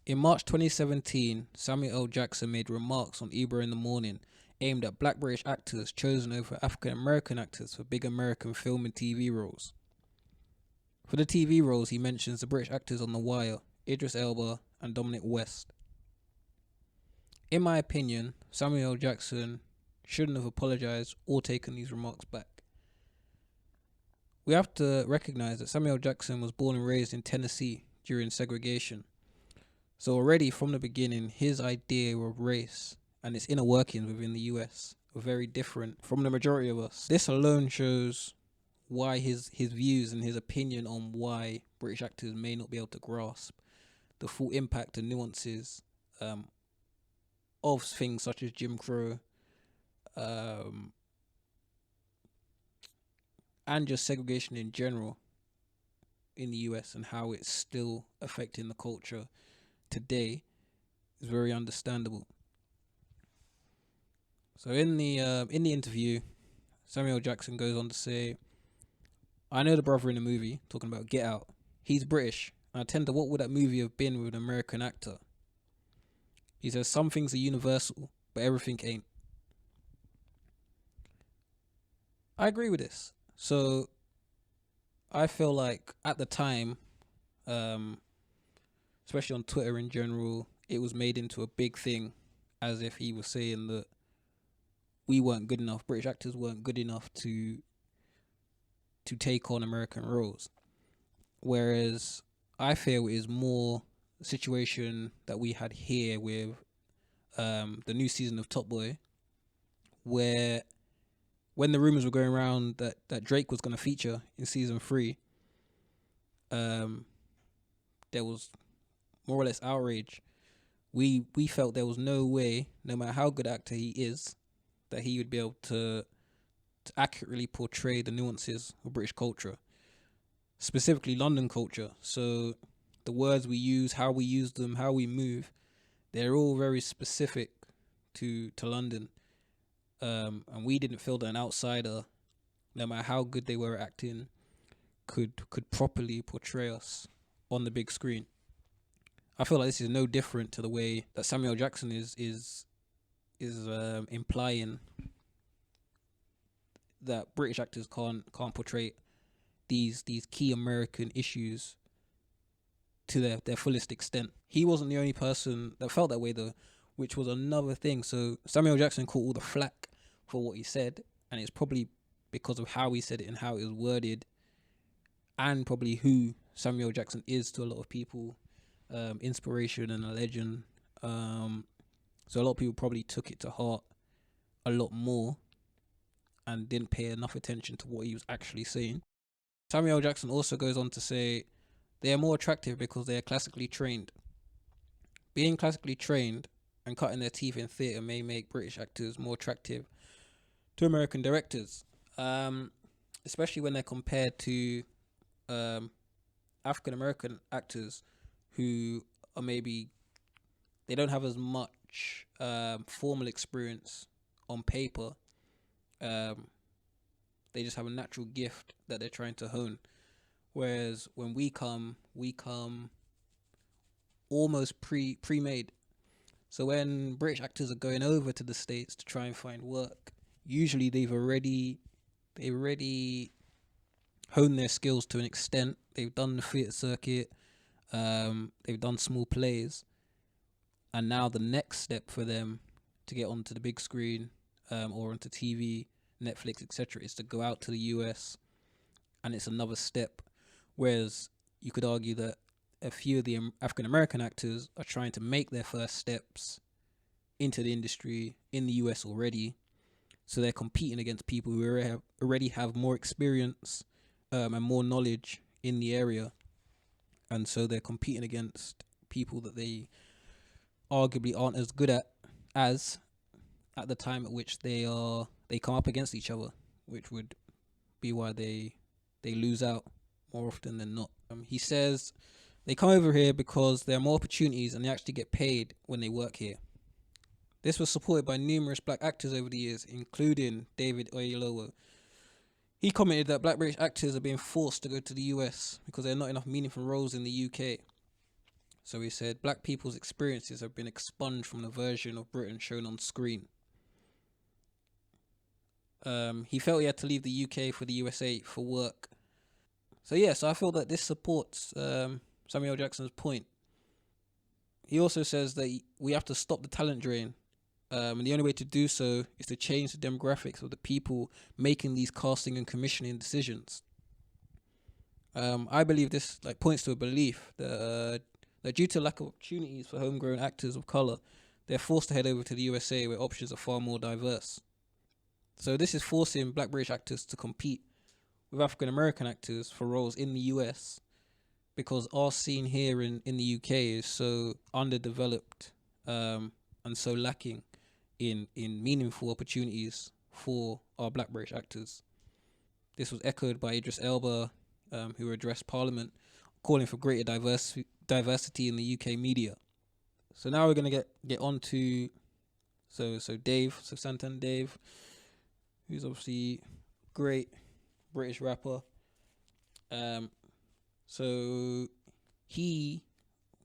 In March 2017, Samuel L. Jackson made remarks on Ebro in the Morning aimed at black British actors chosen over African American actors for big American film and TV roles. For the TV roles, he mentions the British actors on The Wire, Idris Elba and Dominic West. In my opinion, Samuel L. Jackson shouldn't have apologised or taken these remarks back. We have to recognise that Samuel L. Jackson was born and raised in Tennessee during segregation. So already from the beginning, his idea of race and its inner workings within the US were very different from the majority of us. This alone shows why his views and his opinion on why British actors may not be able to grasp the full impact and nuances of things such as Jim Crow and just segregation in general in the US and how it's still affecting the culture today is very understandable. So in the interview, Samuel Jackson goes on to say, "I know the brother in the movie, talking about Get Out. He's British. And I tender what would that movie have been with an American actor?" He says some things are universal, but everything ain't. I agree with this. So I feel like at the time, especially on Twitter in general, it was made into a big thing, as if he was saying that we weren't good enough, British actors weren't good enough to take on American roles. Whereas I feel it is more the situation that we had here with the new season of Top Boy, where when the rumors were going around that Drake was going to feature in season 3, there was more or less outrage. We felt there was no way, no matter how good actor he is, that he would be able to accurately portray the nuances of British culture, specifically London culture. So the words we use, how we use them, how we move, they're all very specific to London. And we didn't feel that an outsider, no matter how good they were at acting, could properly portray us on the big screen. I feel like this is no different to the way that Samuel Jackson is implying that British actors can't portray these key American issues to their fullest extent. He wasn't the only person that felt that way though, which was another thing. So Samuel Jackson caught all the flack for what he said, and it's probably because of how he said it and how it was worded, and probably who Samuel Jackson is to a lot of people, inspiration and a legend. So a lot of people probably took it to heart a lot more and didn't pay enough attention to what he was actually saying. Samuel Jackson also goes on to say they are more attractive because they are classically trained. Being classically trained and cutting their teeth in theatre may make British actors more attractive to American directors, especially when they're compared to African American actors who are maybe they don't have as much formal experience on paper. They just have a natural gift that they're trying to hone. Whereas when we come almost pre-made. So when British actors are going over to the States to try and find work, usually they've already honed their skills to an extent. They've done the theatre circuit, they've done small plays, and now the next step for them to get onto the big screen or onto TV, Netflix, etc., is to go out to the US, and it's another step. Whereas you could argue that a few of the African American actors are trying to make their first steps into the industry in the US already, so they're competing against people who already have more experience and more knowledge in the area, and so they're competing against people that they arguably aren't as good at the time at which they come up against each other, which would be why they lose out more often than not. He says they come over here because there are more opportunities and they actually get paid when they work here. This was supported by numerous black actors over the years, including David Oyelowo. He commented that black British actors are being forced to go to the US because there are not enough meaningful roles in the UK. So he said, black people's experiences have been expunged from the version of Britain shown on screen. He felt he had to leave the UK for the USA for work. So yeah, so I feel that this supports Samuel Jackson's point. He also says that we have to stop the talent drain. And the only way to do so is to change the demographics of the people making these casting and commissioning decisions. I believe this points to a belief that due to lack of opportunities for homegrown actors of color, they're forced to head over to the USA where options are far more diverse. So this is forcing black British actors to compete with African American actors for roles in the US because our scene here in the UK is so underdeveloped and so lacking in meaningful opportunities for our black British actors. This was echoed by Idris Elba, who addressed Parliament, calling for greater diversity in the UK media. So now we're gonna get on to Dave, so Santan Dave, who's obviously great British rapper. So he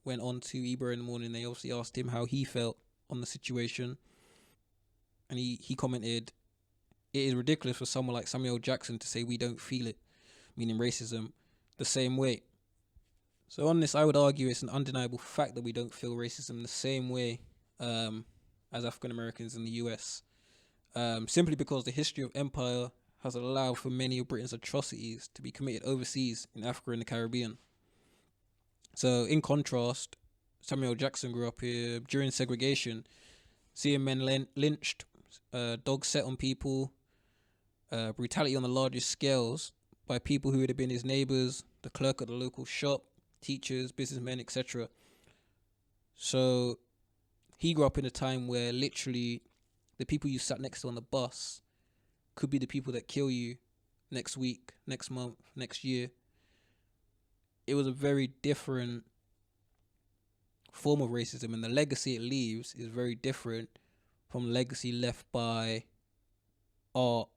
went on to Ebro in the morning. They obviously asked him how he felt on the situation, and he commented, "It is ridiculous for someone like Samuel Jackson to say we don't feel it," meaning racism, the same way. So on this, I would argue it's an undeniable fact that we don't feel racism the same way as African Americans in the US, simply because the history of empire has allowed for many of Britain's atrocities to be committed overseas in Africa and the Caribbean. So in contrast, Samuel Jackson grew up here during segregation, seeing men lynched, dogs set on people, brutality on the largest scales by people who would have been his neighbors, the clerk at the local shop, teachers, businessmen, etc. So he grew up in a time where literally the people you sat next to on the bus could be the people that kill you next week, next month, next year. It was a very different form of racism, and the legacy it leaves is very different from the legacy left by our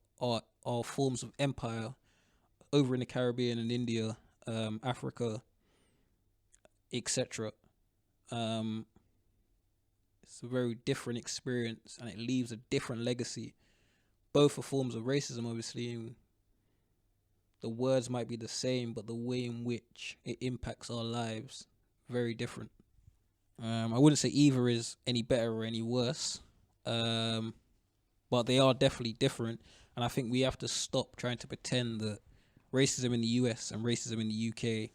forms of empire over in the Caribbean and India, Africa, etc. It's a very different experience, and it leaves a different legacy. Both are forms of racism, obviously, and the words might be the same, but the way in which it impacts our lives, very different. I wouldn't say either is any better or any worse, but they are definitely different. And I think we have to stop trying to pretend that racism in the US and racism in the UK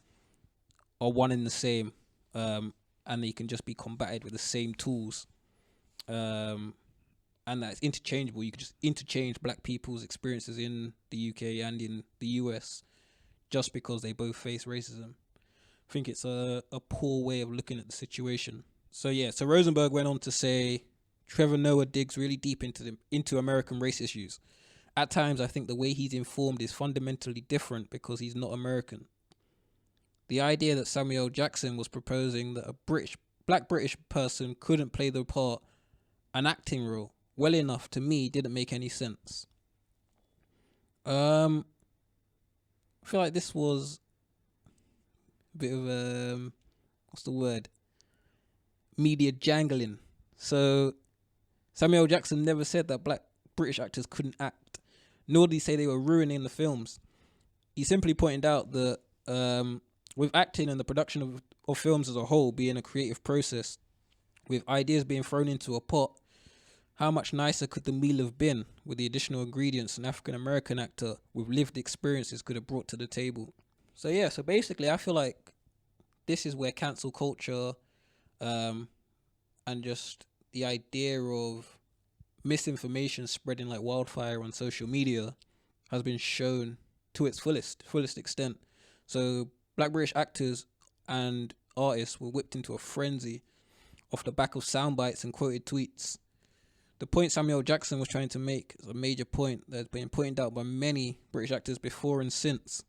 are one and the same, and they can just be combated with the same tools, and that it's interchangeable. You can just interchange black people's experiences in the UK and in the US just because they both face racism. I think it's a poor way of looking at the situation. So yeah, so Rosenberg went on to say, Trevor Noah digs really deep into American race issues. At times, I think the way he's informed is fundamentally different because he's not American. The idea that Samuel Jackson was proposing that a black British person couldn't play the part, an acting role, well enough to me didn't make any sense. I feel like this was a bit of what's the word? Media jangling. So Samuel Jackson never said that black British actors couldn't act, nor did he say they were ruining the films. He simply pointed out that with acting and the production of films as a whole being a creative process, with ideas being thrown into a pot, how much nicer could the meal have been with the additional ingredients an African American actor with lived experiences could have brought to the table? So yeah, so basically I feel like this is where cancel culture and just the idea of misinformation spreading like wildfire on social media has been shown to its fullest extent. So black British actors and artists were whipped into a frenzy off the back of sound bites and quoted tweets. The point Samuel Jackson was trying to make is a major point that has been pointed out by many British actors before and since.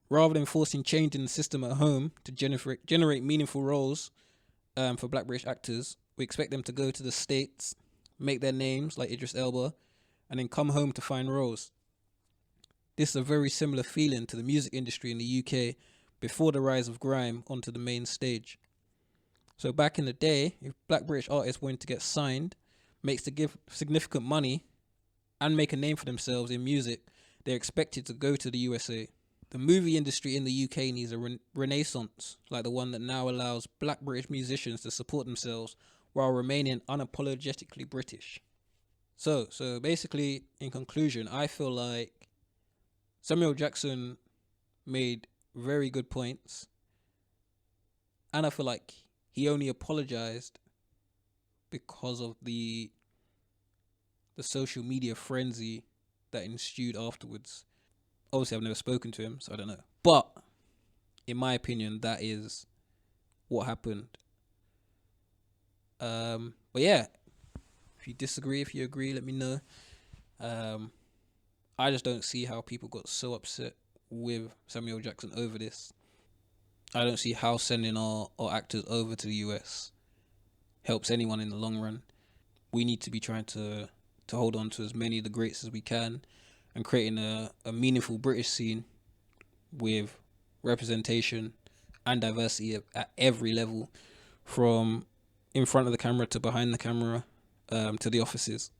Rather than forcing change in the system at home to generate meaningful roles for black British actors, we expect them to go to the States, make their names like Idris Elba, and then come home to find roles. This is a very similar feeling to the music industry in the UK before the rise of grime onto the main stage. So back in the day, if black British artists wanted to get signed, makes to give significant money and make a name for themselves in music, they're expected to go to the USA. The movie industry in the UK needs a renaissance like the one that now allows black British musicians to support themselves while remaining unapologetically British. So basically, in conclusion, I feel like Samuel Jackson made very good points, and I feel like he only apologized because of the social media frenzy that ensued afterwards. Obviously, I've never spoken to him, so I don't know. But in my opinion, that is what happened. But yeah, if you disagree, if you agree, let me know. I just don't see how people got so upset with Samuel Jackson over this. I don't see how sending our actors over to the US helps anyone in the long run. We need to be trying to hold on to as many of the greats as we can and creating a meaningful British scene with representation and diversity at every level, from in front of the camera to behind the camera, to the offices.